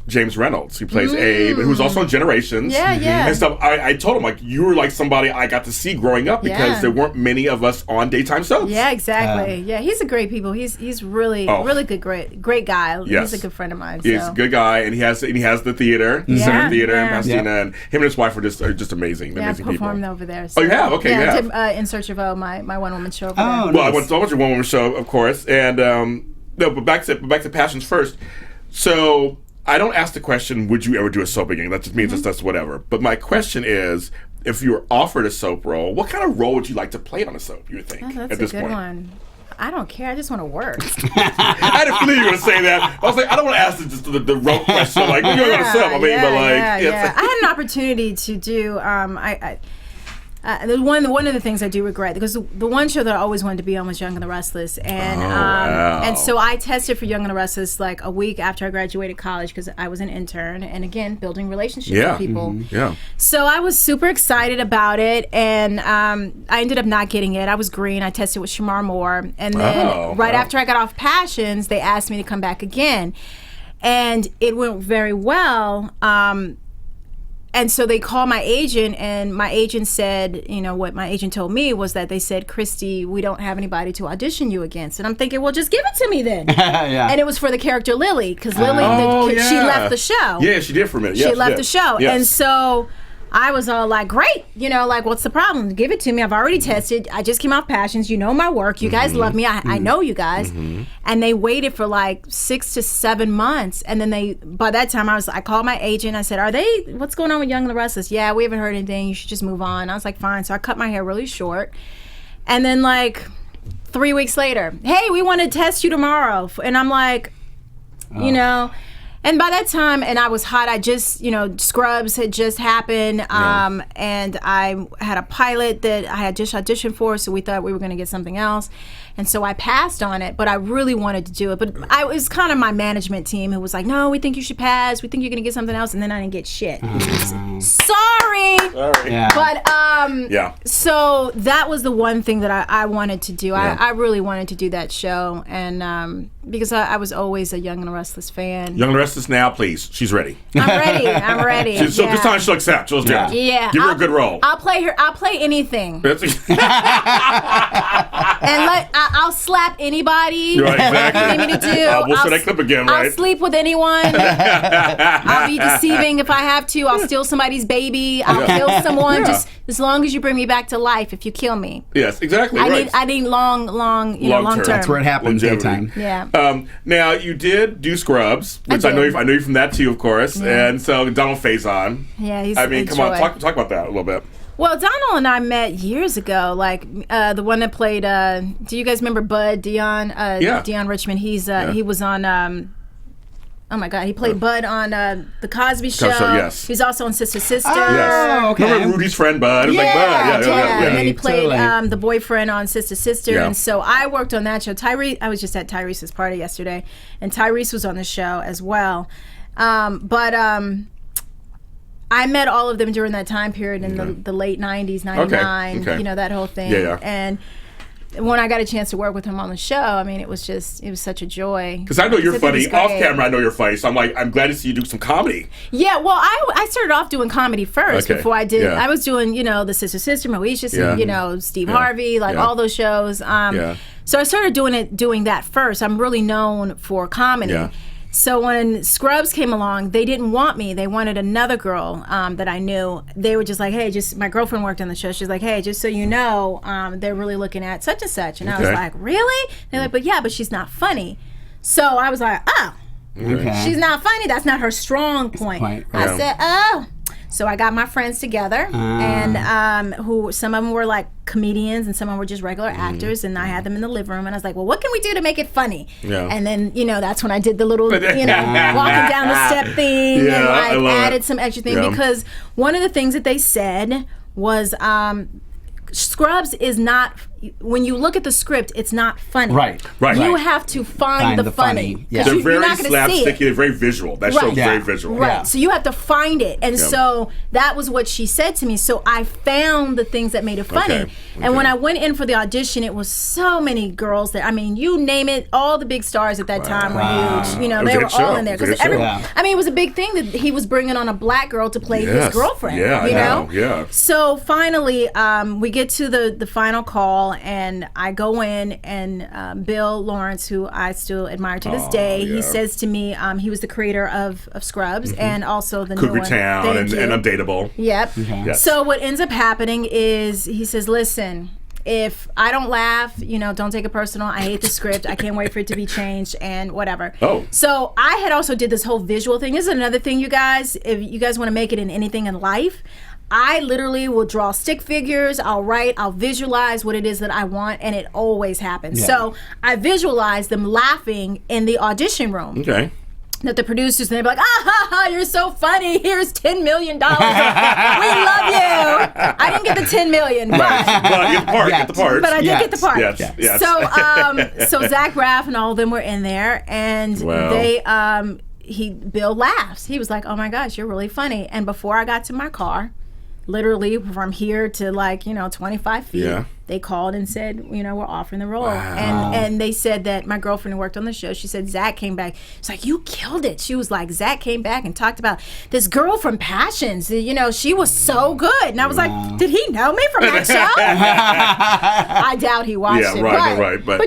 James Reynolds, who plays Abe, and who's also on Generations, and stuff. I told him, like, you were like somebody I got to see growing up because there weren't many of us on daytime soaps. Yeah, exactly. He's a great people. He's really really good, great guy. Yes. He's a good friend of mine. He's a good guy, and he has the theater, the Center Theater in Pasadena, and him and his wife are just amazing. Yeah, I performed people. over there. So. Oh, you have? Okay, I did In Search of O, my one-woman show over there. Well, I went to your one-woman show, of course, and but back to Passions first. So I don't ask the question, would you ever do a soap again? That just means that's whatever. But my question is, if you were offered a soap role, what kind of role would you like to play on a soap, you would think, that's at this a good point? one. I don't care. I just want to work. I had a feeling you were going to say that. I was like, I don't want to ask the rote question. Like, you're going to sub. I mean, but like, I had an opportunity to do. One of the things I do regret, because the one show that I always wanted to be on was Young and the Restless, and and so I tested for Young and the Restless like a week after I graduated college because I was an intern, and again building relationships with people. So I was super excited about it, and I ended up not getting it. I was green. I tested with Shamar Moore, and then right after I got off Passions, they asked me to come back again, and it went very well. And so they called my agent, and my agent said, you know, what my agent told me was that they said, Christy, we don't have anybody to audition you against. And I'm thinking, well, just give it to me then. And it was for the character Lily, because Lily, she left the show. Yeah, she did for a minute. She left the show. Yes. And so I was all like, great, you know, like, what's the problem? Give it to me. I've already tested. I just came off Passions. You know my work. You guys love me. I know you guys. And they waited for like 6 to 7 months. And then by that time, I called my agent. I said, what's going on with Young and the Restless? Yeah, we haven't heard anything. You should just move on. I was like, fine. So I cut my hair really short. And then like 3 weeks later, hey, we want to test you tomorrow. And I'm like, you know. And by that time, and I was hot, I just, you know, Scrubs had just happened, and I had a pilot that I had just auditioned for, so we thought we were going to get something else. And so I passed on it, but I really wanted to do it. But it was kind of my management team who was like, no, we think you should pass. We think you're going to get something else. And then I didn't get shit. Sorry. But, so that was the one thing that I wanted to do. I really wanted to do that show. And because I was always a Young and the Restless fan. Young and the Restless now, please. She's ready. I'm ready. So this time she'll accept. She'll do it. Yeah. Give her a good role. I'll play anything. And I'll slap anybody. Right, exactly. You need me to do. We'll show that clip again, right? I'll sleep with anyone. I'll be deceiving if I have to. I'll steal somebody's baby. I'll kill someone. Just as long as you bring me back to life. If you kill me. Yes, exactly. I need long term. That's where it happens. Daytime. Yeah. Now you did do Scrubs, which I know you from that too, of course. Yeah. And so Donald Faison. Yeah, he's. Come on, talk about that a little bit. Well, Donald and I met years ago, like the one that played. Do you guys remember Bud Dion? Dion Richmond. He was on. Oh my God, he played Bud on the Cosby Show. Yes. He's also on Sister Sister. Yes. Okay. Remember Rudy's friend Bud? It was like Bud. Yeah. And then he played the boyfriend on Sister Sister. And so I worked on that show. I was just at Tyrese's party yesterday, and Tyrese was on the show as well. I met all of them during that time period in the late 90s, 99, you know, that whole thing. Yeah. And when I got a chance to work with him on the show, I mean, it was such a joy. Because I know you're funny. Off camera, I know you're funny. So I'm glad to see you do some comedy. Yeah, well, I started off doing comedy first before I did. I was doing, you know, the Sister Sister, Moesha, you know, Steve Harvey, all those shows. So I started doing that first. I'm really known for comedy. Yeah. So when Scrubs came along, they didn't want me. They wanted another girl that I knew. They were just like, hey, my girlfriend worked on the show. She's like, hey, just so you know, they're really looking at such and such. And I was like, really? They're like, but she's not funny. So I was like, oh, she's not funny. That's not her strong point. I said, oh. So I got my friends together, and who some of them were like comedians, and some of them were just regular actors, and I had them in the living room, and I was like, well, what can we do to make it funny? Yeah. And then, you know, that's when I did the little, you know, walking down the step thing, and I added some extra thing, because one of the things that they said was Scrubs is not, when you look at the script, it's not funny. Right. You have to find the funny. Yeah. They're very slapsticky, they're very visual. That show's very visual. Right. Yeah. So you have to find it. And so that was what she said to me. So I found the things that made it funny. And when I went in for the audition, it was so many girls that, I mean, you name it, all the big stars at that time were huge. You know, they were all in there. Because I mean, it was a big thing that he was bringing on a black girl to play his girlfriend. Yeah, you know? Yeah. So finally, we get to the final call, and I go in, and Bill Lawrence, who I still admire to this day, he says to me, he was the creator of Scrubs, and also the Cougar new one. Town and Undateable. Yep. Yes. So what ends up happening is he says, listen, if I don't laugh, you know, don't take it personal. I hate the script. I can't wait for it to be changed and whatever. Oh. So I had also did this whole visual thing. This is another thing, you guys. If you guys want to make it in anything in life, I literally will draw stick figures, I'll write, I'll visualize what it is that I want, and it always happens. Yeah. So I visualize them laughing in the audition room. Okay. That the producers, and they'd be like, you're so funny, here's $10 million. We love you. I didn't get the $10 million. But you get the part. But I did get the part. Yes. So Zach Braff and all of them were in there, and Bill laughs. He was like, oh my gosh, you're really funny. And before I got to my car, literally from here to 25 feet, they called and said, we're offering the role. Wow. And they said that my girlfriend who worked on the show, she said Zach came back. It's like, you killed it. She was like, Zach came back and talked about this girl from Passions. She was so good. And I was like, did he know me from that show? I doubt he watched it. Right. But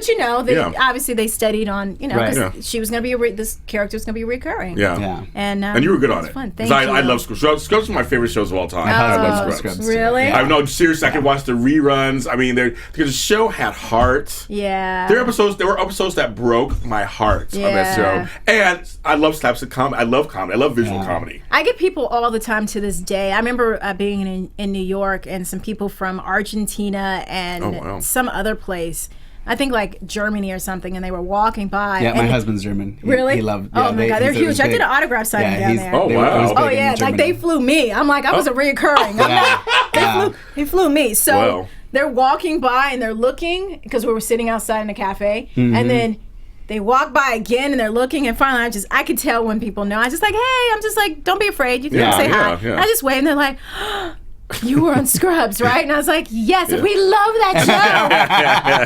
obviously they studied on, because she was going to be, this character was going to be recurring. Yeah. And you were good on it. Fun. Thank you. I love Scrubs. Scrubs are my favorite shows of all time. I love Scrubs. Really? I know, seriously, I could watch the reruns. I mean, because the show had heart. Yeah. There were episodes that broke my heart on that show. And I love slapstick comedy. I love comedy. I love visual comedy. I get people all the time to this day. I remember being in New York and some people from Argentina and some other place. I think Germany or something, and they were walking by. Yeah, my husband's German. Really? He loved. Oh my God, they're huge. I did an autograph signing down there. Oh wow. Oh yeah, they flew me. I'm like, I was a reoccurring. They flew me. So they're walking by and they're looking because we were sitting outside in a cafe, and then they walk by again and they're looking, and finally I could tell when people know. I'm just like, don't be afraid. You can say hi. Yeah. I just wave and they're like, you were on Scrubs, right? And I was like, yes, we love that show.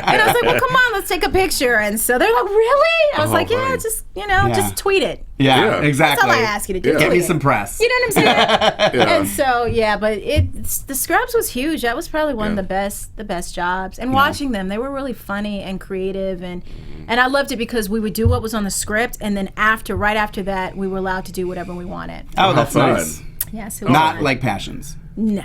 And I was like, well, come on, let's take a picture. And so they're like, really? I was like, just tweet it. Yeah, exactly. That's all I ask you to do. Give me some press. You know what I'm saying? And so, but the Scrubs was huge. That was probably one of the best jobs. And watching them, they were really funny and creative, and I loved it because we would do what was on the script, and then right after that, we were allowed to do whatever we wanted. Oh, that's nice. Yes, not like Passions. No.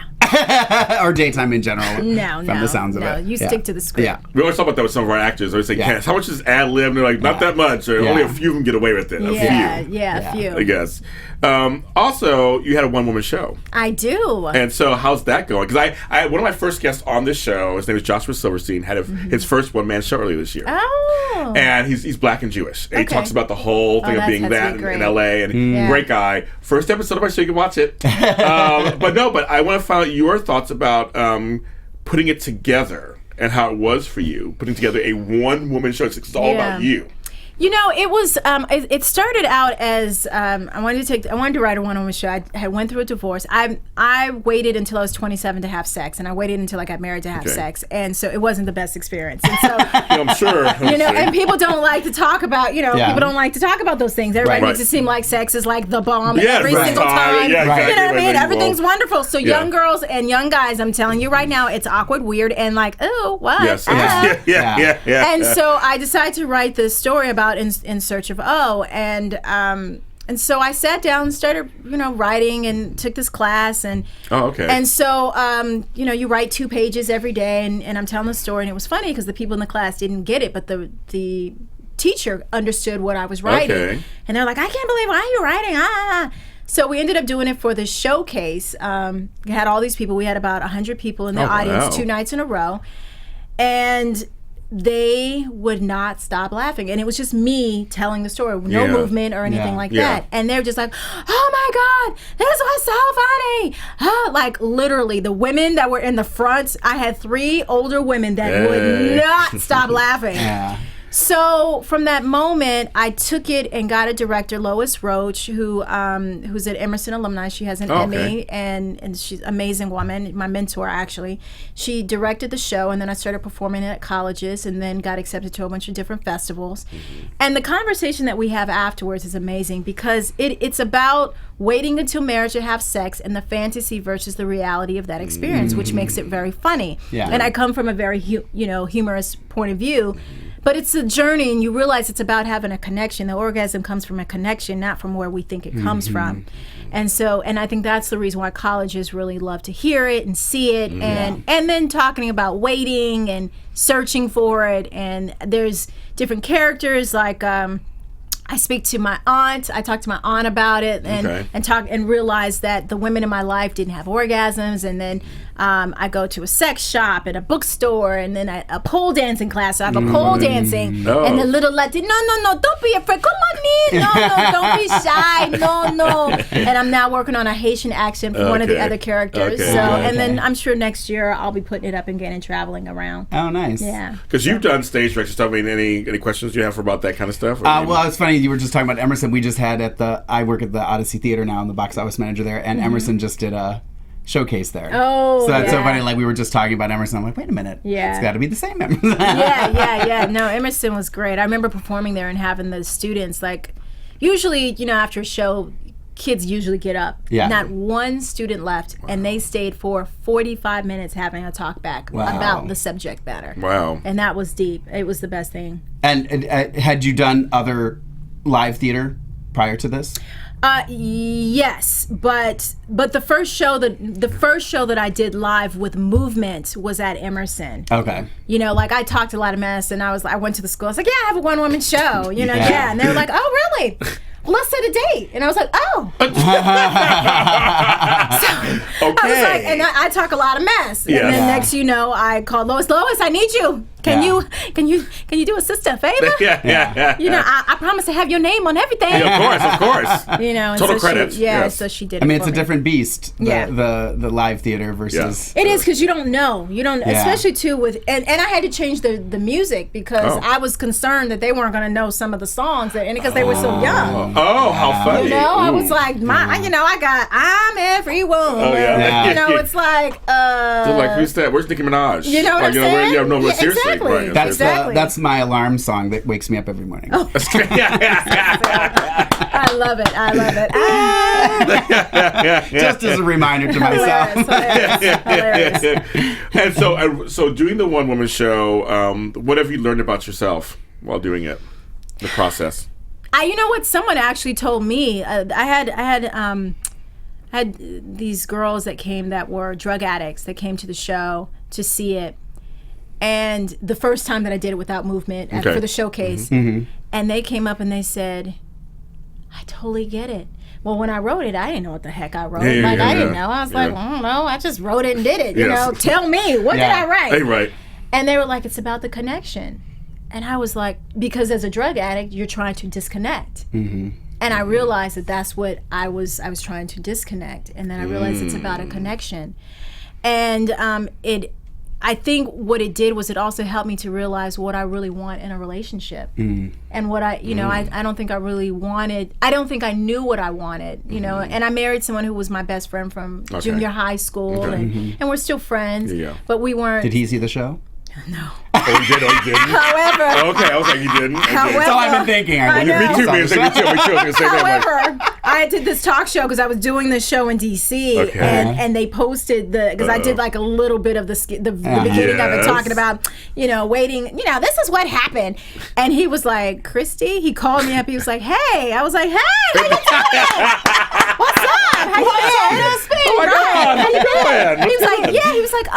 Or daytime in general. No. From the sounds of it. You stick to the script. Yeah. We always talk about that with some of our actors. They always say, how much is ad lib? And they're like, not that much. Or only a few of them get away with it. A few. I guess. Also, you had a one-woman show. I do. And so how's that going? Because I one of my first guests on this show, his name is Joshua Silverstein, had his first one-man show earlier this year. Oh. And he's black and Jewish. And he talks about the whole thing of being that in L.A. And great guy. First episode of my show, you can watch it. But I want to find out your thoughts about putting it together and how it was for you, putting together a one-woman show. It's all about you. It was. It started out as I wanted to write a one-woman show. I had went through a divorce. I waited until I was 27 to have sex, and I waited until I got married to have sex, and so it wasn't the best experience. And so I'm sure. And people don't like to talk about. People don't like to talk about those things. Everybody makes it seem like sex is like the bomb every single time. Yeah, exactly. You know what I mean? Everything's wonderful. So young girls and young guys, I'm telling you right now, it's awkward, weird, and like, oh, what? Yes. Yeah. And so I decided to write this story about in search of and so I sat down and started writing and took this class and so you write 2 pages every day and I'm telling the story, and it was funny because the people in the class didn't get it, but the teacher understood what I was writing, and they're like, I can't believe, why are you writing So we ended up doing it for the showcase. We had all these people. We had about 100 people in the audience 2 nights in a row, and they would not stop laughing, and it was just me telling the story, no movement or anything like that, and they're just like, oh my God, this was so funny. Like literally the women that were in the front, I had 3 older women that would not stop laughing. So from that moment, I took it and got a director, Lois Roach, who's at Emerson alumni. She has an Emmy, and she's an amazing woman, my mentor actually. She directed the show, and then I started performing it at colleges, and then got accepted to a bunch of different festivals. And the conversation that we have afterwards is amazing because it's about waiting until marriage to have sex and the fantasy versus the reality of that experience, which makes it very funny. And I come from a very humorous point of view. But it's a journey, and you realize it's about having a connection. The orgasm comes from a connection, not from where we think it comes from. And so, and I think that's the reason why colleges really love to hear it and see it, and then talking about waiting and searching for it. And there's different characters like I speak to my aunt. I talk to my aunt about it and realize that the women in my life didn't have orgasms. And then I go to a sex shop and a bookstore and then a pole dancing class. So I have a pole dancing and the little Latin. No, don't be afraid. Come on in. No, don't be shy. No. And I'm now working on a Haitian accent for one of the other characters. And then I'm sure next year I'll be putting it up again and traveling around. Oh, nice. Yeah. Because you've done stage direction stuff. I mean, any questions you have about that kind of stuff? Well, it's funny. You were just talking about Emerson. We just had I work at the Odyssey Theater now. I'm the box office manager there, and Emerson just did a showcase there. So that's so funny. Like, we were just talking about Emerson. I'm like, wait a minute. Yeah. It's got to be the same Emerson. Yeah. No, Emerson was great. I remember performing there and having the students, like, usually, after a show, kids usually get up. Yeah. Not one student left, and they stayed for 45 minutes having a talk back about the subject matter. Wow. And that was deep. It was the best thing. And had you done other live theater prior to this? Yes, but the first show that I did live with movement was at Emerson. Okay. Like, I talked a lot of mess, and I went to the school. I was like, yeah, I have a one-woman show. And they were like, oh, really? Well, let's set a date. And I was like, oh. I was like, and I talk a lot of mess. And then next I called Lois. Lois, I need you. Can you do a sister a favor? I promise to have your name on everything. Of course. Total credit. So she did it. I mean, it's a different beast, the live theater versus... It is, because you don't know. Especially too with... And I had to change the music because I was concerned that they weren't going to know some of the songs because they were so young. Oh, how funny. I was like, I got I'm every woman. It's like... They're like, who's that? Where's Nicki Minaj? You know what I'm saying? No, but seriously. Right, that's my alarm song that wakes me up every morning. I love it. Just as a reminder to myself. Hilarious. And so doing the one woman show, what have you learned about yourself while doing it? The process. You know what? Someone actually told me. I had these girls that came that were drug addicts that came to the show to see it. And the first time that I did it without movement for the showcase, and they came up and they said, I totally get it. Well, when I wrote it, I didn't know what the heck I wrote. I didn't know. I was like, I don't know. I just wrote it and did it. Tell me, what did I write? Right. And they were like, it's about the connection. And I was like, because as a drug addict, you're trying to disconnect. And I realized that that's what I was trying to disconnect. And then I realized it's about a connection. And I think what it did was it also helped me to realize what I really want in a relationship. And what I don't think I really wanted. I don't think I knew what I wanted, and I married someone who was my best friend from junior high school, and we're still friends, but we weren't. Did he see the show? No. Oh, he didn't? However. Okay, I was like, you didn't? However. That's all I've been thinking. Me too. However, I did this talk show because I was doing this show in D.C. And they posted because I did like a little bit of the beginning of it, talking about, waiting, this is what happened. And he was like, Christy, he called me up. He was like, hey. I was like, hey, how you doing? What's up? How you doing? Oh my God, how you doing? He was like,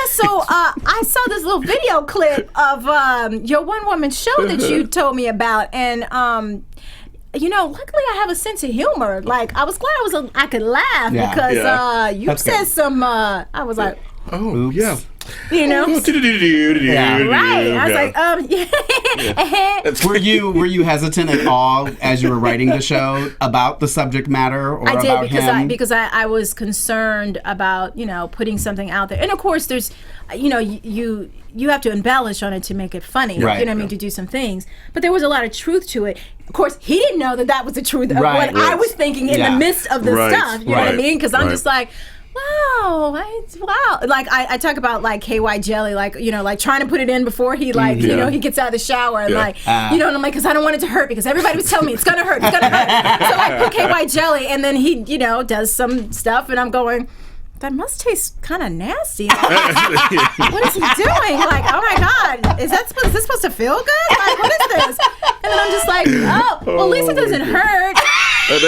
so I saw this little video clip of your one-woman show that you told me about, and luckily I have a sense of humor. Like, I was glad I could laugh because you said some. I was like, oops. Yeah. Right. I was like, Were you hesitant at all as you were writing the show about the subject matter or I did about him? because I was concerned about putting something out there, and of course there's you have to embellish on it to make it funny, to do some things, but there was a lot of truth to it. Of course, he didn't know that was the truth of what I was thinking in the midst of the stuff. You know what I mean? Because I'm just like, wow. Like, I talk about like KY jelly, like, like trying to put it in before he he gets out of the shower and and I'm like, because I don't want it to hurt because everybody was telling me it's going to hurt. So I put KY jelly and then he, does some stuff and I'm going, that must taste kind of nasty. What is he doing? Like, oh my God, is this supposed to feel good? Like, what is this? And then I'm just like, well, at least it doesn't hurt. Why do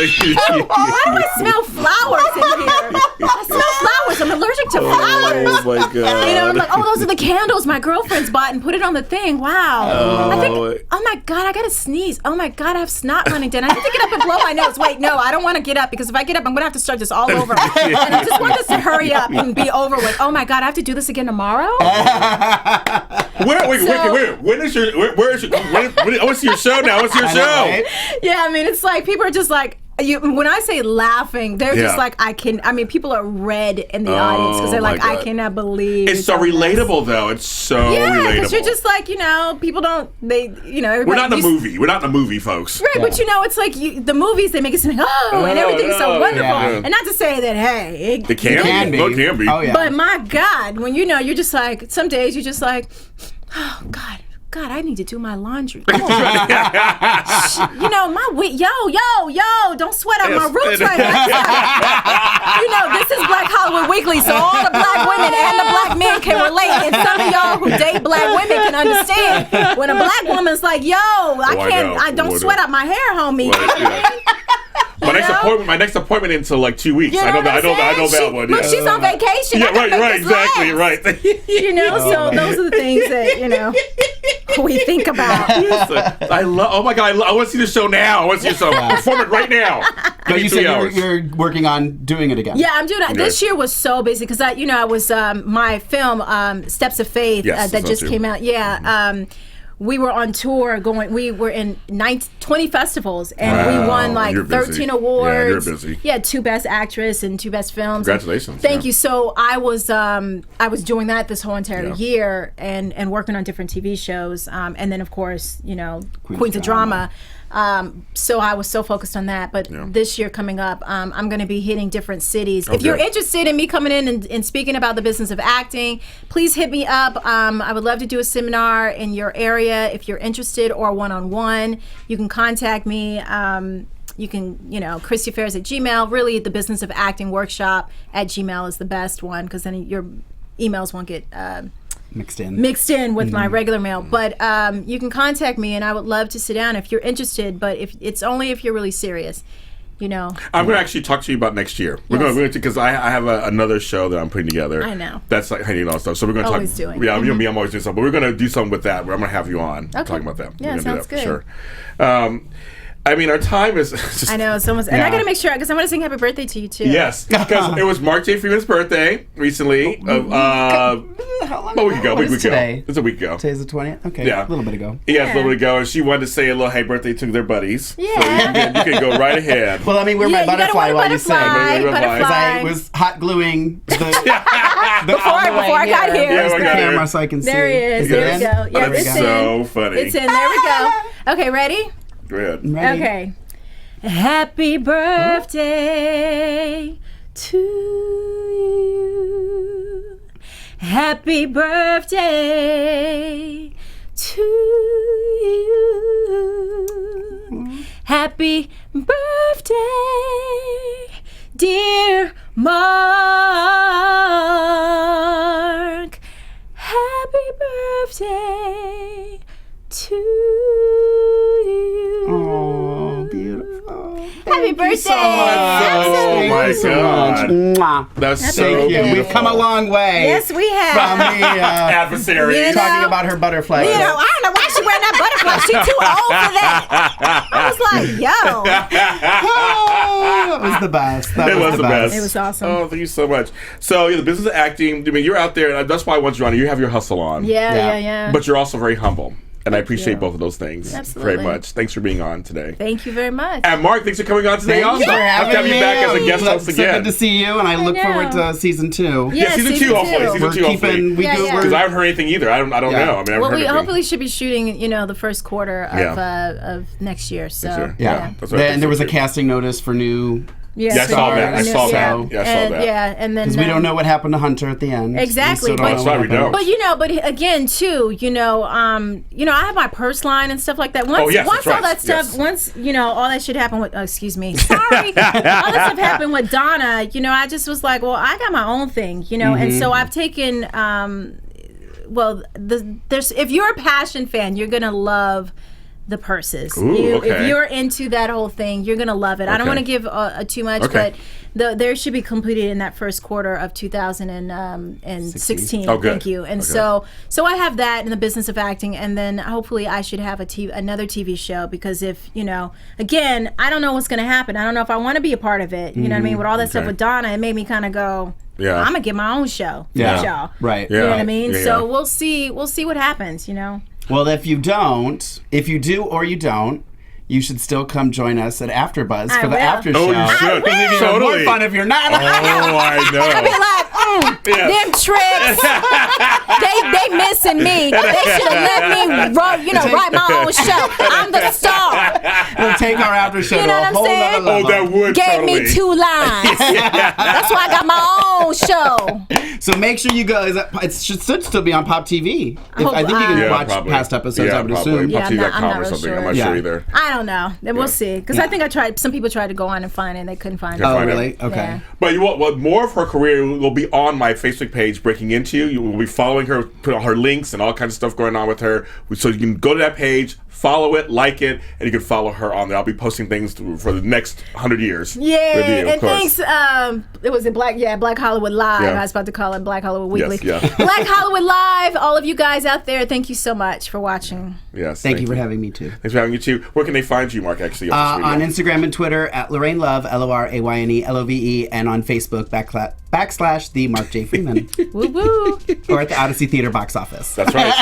I smell flowers in here? I smell flowers. I'm allergic to flowers. Oh my god. You know, I'm like, oh, those are the candles my girlfriend's bought and put it on the thing. Wow. I think, oh my God, I gotta sneeze. Oh my God, I have snot running down. I need to get up and blow my nose. Wait, no, I don't want to get up because if I get up, I'm gonna have to start this all over. And I just want this to hurry up and be over with. Oh my God, I have to do this again tomorrow. Wait. When is your? Where is your? What's your show now? What's your show? Right? Yeah, I mean, it's like people are just like. When I say laughing, they're just like, people are red in the audience because they're like, I cannot believe. It's so relatable, though. It's so relatable. Because you're just like, people don't, everybody. We're not in a movie. We're not in a movie, folks. Right, but it's like the movies, they make it seem like, and everything's so wonderful. Yeah. And not to say that, hey. It can be. It can be. Oh, yeah. But my God, when you're just like, some days you're just like, oh, God, I need to do my laundry. My don't sweat out my roots right now. This is Black Hollywood Weekly, so all the black women and the black men can relate. And some of y'all who date black women can understand when a black woman's like, I don't sweat out my hair, homie. My next appointment until like 2 weeks. I know that one. Look, she's on vacation. Yeah, right, exactly, right. So those are the things that we think about. Oh my God, I want to see the show now. I want to see the show. Perform it right now. No, you said you're working on doing it again. Yeah, I'm doing it. This year was so busy because I was my film Steps of Faith that just came out. Yeah. We were on tour we were in 20 festivals and we won like 13 awards. Yeah, you're busy. Yeah, 2 Best Actress and 2 Best Films. Congratulations. Thank you. So I was doing that this whole entire year and working on different TV shows. And then of course, Queens of Drama. So I was so focused on that, but this year coming up, I'm going to be hitting different cities. If you're interested in me coming in and speaking about the business of acting, please hit me up. I would love to do a seminar in your area if you're interested, or one-on-one. You can contact me. You can, Chrystee Pharris at Gmail. Really, the business of acting workshop at Gmail is the best one because then your emails won't get mixed in with my regular mail. But you can contact me and I would love to sit down if you're interested, but if you're really serious. I'm going to actually talk to you about next year. We're going to, because I have another show that I'm putting together. I know. That's like hanging on stuff. So we're going to always talk. Doing. Yeah, I'm always doing something. But we're going to do something with that where I'm going to have you on talking about that. Yeah, sounds good. For sure. Our time is just... I know, it's almost... And I got to make sure, because I want to sing happy birthday to you, too. Yes, because it was Mark J. Freeman's birthday recently. How long a week ago. Today? It's a week ago. Today's the 20th? Okay, yeah. A little bit ago. Yeah, a little bit ago. And she wanted to say a little happy birthday to their buddies. Yeah. So you can go right ahead. Well, let me wear my butterfly while you sing. Because I was hot gluing the before I got here. There's the camera so I can see. There he is. There we go. Yeah, it's so funny. It's in. There we go. Okay, ready? Go ahead. Okay. Happy birthday to you. Happy birthday to you. Happy birthday, dear Mark. Happy birthday to you. Oh, beautiful. Happy birthday. So much. Oh, my God. That's so beautiful. We've come a long way. Yes, we have. From the adversary. Talking about her butterfly. I don't know why she wearing that butterfly. She's too old for that. I was like, yo. That was the best. That was the best. It was awesome. Oh, thank you so much. So, the business of acting, you're out there, and that's why I want you on. You have your hustle on. Yeah. But you're also very humble. And I appreciate both of those things very much. Thanks for being on today. Thank you very much. And Mark, thanks for coming on today also. Thank you for having have you me. back as a guest host again. So good to see you, and I look forward to season 2. Yeah, season 2 hopefully. Season 2 hopefully. Because I haven't heard anything either. I don't know. We hopefully should be shooting, the first quarter of next year. So That's what and there was a casting notice for new. Yeah, I saw that. I saw that. Yeah, and then because we don't know what happened to Hunter at the end. Exactly. That's why we don't. But again, too, I have my purse line and stuff like that. Once all that stuff, once all that shit happened with. excuse me. Sorry. All that stuff happened with Donna. I just was like, well, I got my own thing. And so I've taken. If you're a Passion fan, you're gonna love the purses. Ooh, okay. If you're into that whole thing, you're gonna love it. I don't want to give too much, but there should be completed in that first quarter of 2016. Oh, good. Thank you. And so I have that in the business of acting, and then hopefully I should have another TV show, because if again, I don't know what's gonna happen. I don't know if I want to be a part of it. You know what I mean? With all that stuff with Donna, it made me kind of go, I'm gonna get my own show. Yeah, y'all. Right. You know what I mean? Yeah, so we'll see what happens. Well, if you do or you don't, you should still come join us at AfterBuzz for the after show. Oh, you should. More fun if you're not. Oh, I know. I'll be like, them tricks. they missing me. They should have let me write my own show. I'm the star. We'll take our after show to a whole other level. Oh, that would Gave me 2 lines. That's why I got my own show. So make sure you go. It should still be on Pop TV. I think you can watch past episodes, I would assume. Yeah, PopTV.com I'm not or really something. sure. I'm not sure either. I don't know. We'll see. Because I think some people tried to go on and find it, and they couldn't find it. Oh, really? Okay. Yeah. But more of her career will be on my Facebook page, Breaking Into. You will be following her, put all her links and all kinds of stuff going on with her. So you can go to that page, follow it, like it, and you can follow her on there. I'll be posting things for the next 100 years. Yeah, with you, and thanks. It was Black Hollywood Live. Yeah. I was about to call it Black Hollywood Weekly. Yes, yeah. Black Hollywood Live. All of you guys out there, thank you so much for watching. Yes. Thank you for having me too. Thanks for having you too. Where can they find you, Mark? Actually, on Instagram and Twitter at Lorraine Love, LORAYNE, and on Facebook / the Mark J. Freeman. Woo woo. Or at the Odyssey Theater box office. That's right.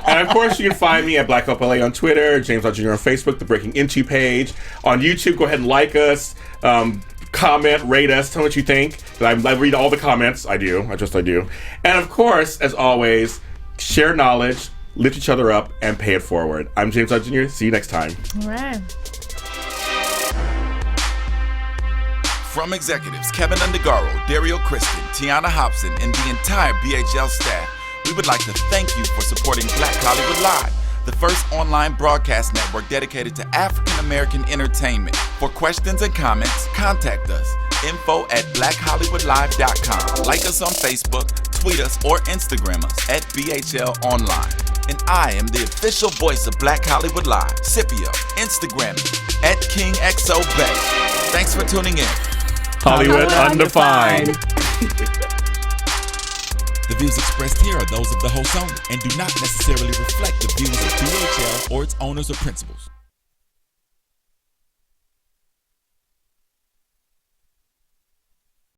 And of course, you can find me at Black Up LA on Twitter, James Lott Jr. on Facebook, the Breaking Into page. On YouTube, go ahead and like us, comment, rate us, tell me what you think. I read all the comments. I do. And of course, as always, share knowledge, lift each other up, and pay it forward. I'm James Lott Jr. See you next time. All right. From executives Kevin Undergaro, Dario Kristen, Tiana Hobson, and the entire BHL staff, we would like to thank you for supporting Black Hollywood Live, the first online broadcast network dedicated to African American entertainment. For questions and comments, contact us. info@blackhollywoodlive.com. Like us on Facebook, tweet us, or Instagram us at BHL Online. And I am the official voice of Black Hollywood Live, Scipio, Instagram me at KingXOBay. Thanks for tuning in. Hollywood Undefined. The views expressed here are those of the host only and do not necessarily reflect the views of BHL or its owners or principals.